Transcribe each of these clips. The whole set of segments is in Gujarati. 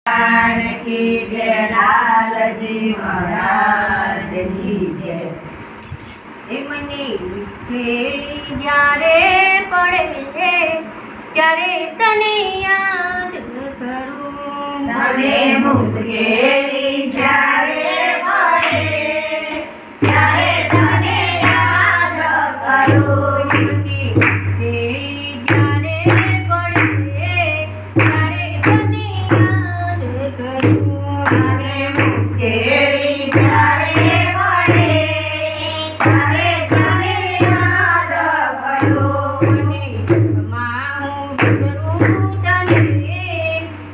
ભગવાન કી જય, લાલજી મહારાજની જય. એ મને મુશ્કેલી જ્યારે પડે છે ત્યારે તને યાદ કરું. તને મુશ્કેલી જ્યારે પડે ત્યારે તને યાદ કરું. મને મુશ્કેલી જ્યારે પડે ત્યારે તને યાદ કરું. તને મુશ્કેલી જ્યારે પડે ત્યારે તને યાદ કરું. મને સુખમાં હું વિસરું તને,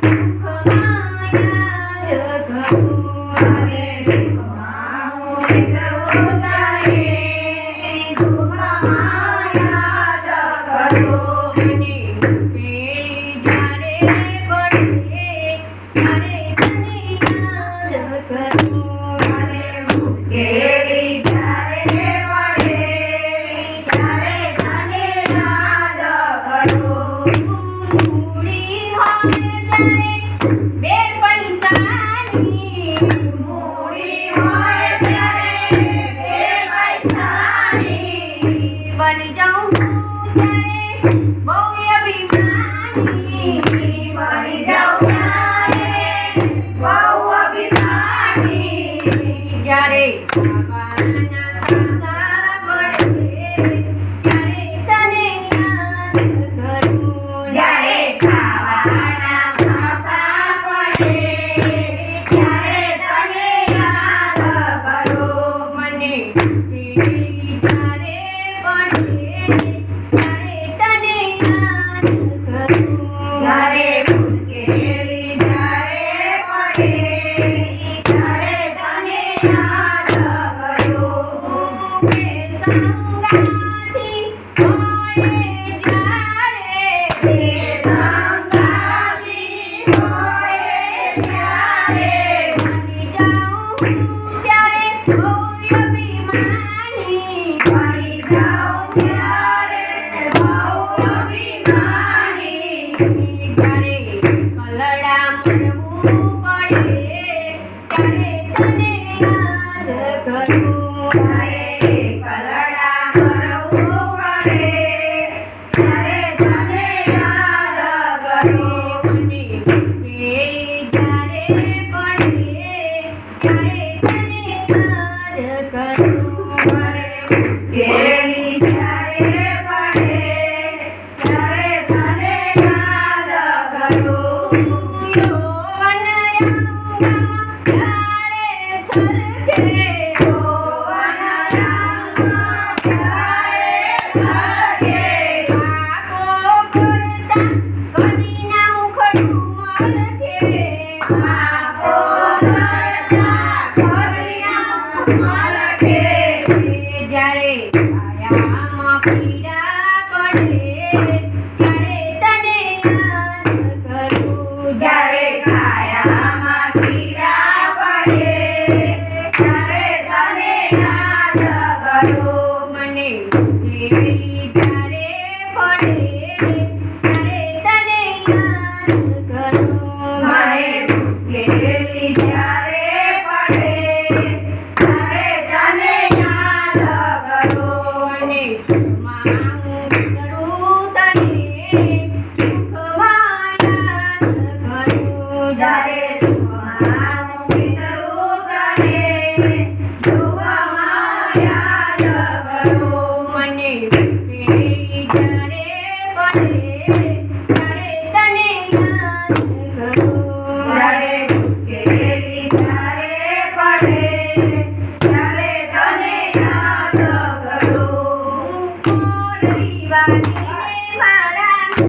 દુઃખમાં યાદ કરું. તને સુખમાં હું વિસરું તને, દુઃખમાં યાદ કરું. મને મુશ્કેલી જ્યારે પડે ત્યારે તને યાદ કરું. તને મુશ્કેલી જ્યારે પડે ત્યારે તને યાદ કરું. મૂડી હોય ત્યારે બે પૈસાની, મૂડી હોય ત્યારે બે પૈસાની, બની જાઉં હું ત્યારે બહુ અભિમાની. મળી જાઉં ત્યારે બહુ અભિમાની. જ્યારે ખાવાના ખાધા પડે ત્યારે તને યાદ કરું. જ્યારે ખાવાના ખાસા પડે ત્યારે તને યાદ કરું. મને મુશ્કેલી જ્યારે પડે ત્યારે તને યાદ કરું. ત્યારે મુશ્કેલી જ્યારે પડે ત્યારે તને યાદ કરું. કે સંગાથી હોય જ્યારે તે સંગાતી હોય ત્યારે બની જાઉં હું ત્યારે બહુ અભિમાની. મળી જાઉં ત્યારે બહુ અભિમાની. ત્યારે કલડા મરવું પડે ત્યારે તને યાદ કરું. ત્યારે કલડા મરવું પડે ત્યારે તને યાદ કરું. મને મુશ્કેલી જ્યારે પડે ત્યારે તને યાદ કરું. મને મુશ્કેલી જ્યારે પડે ત્યારે તને યાદ કરું. જ્યારે આયામાં પીડા પડે ત્યારે તને યાદ કરું. જ્યારે કાયામાં પીડા પડે ત્યારે તને યાદ કરું. મને મુશ્કેલી જ્યારે પડે ત્યારે તને યાદ કરું. મને મુશ્કેલી જ્યારે પડે ત્યારે તને યાદ કરું. અને સુખમાં હું વિસરું તને, દુઃખમાં યાદ કરું. જ્યારે સુખમાં હું વિસરું તને, દુઃખમાં યાદ કરું.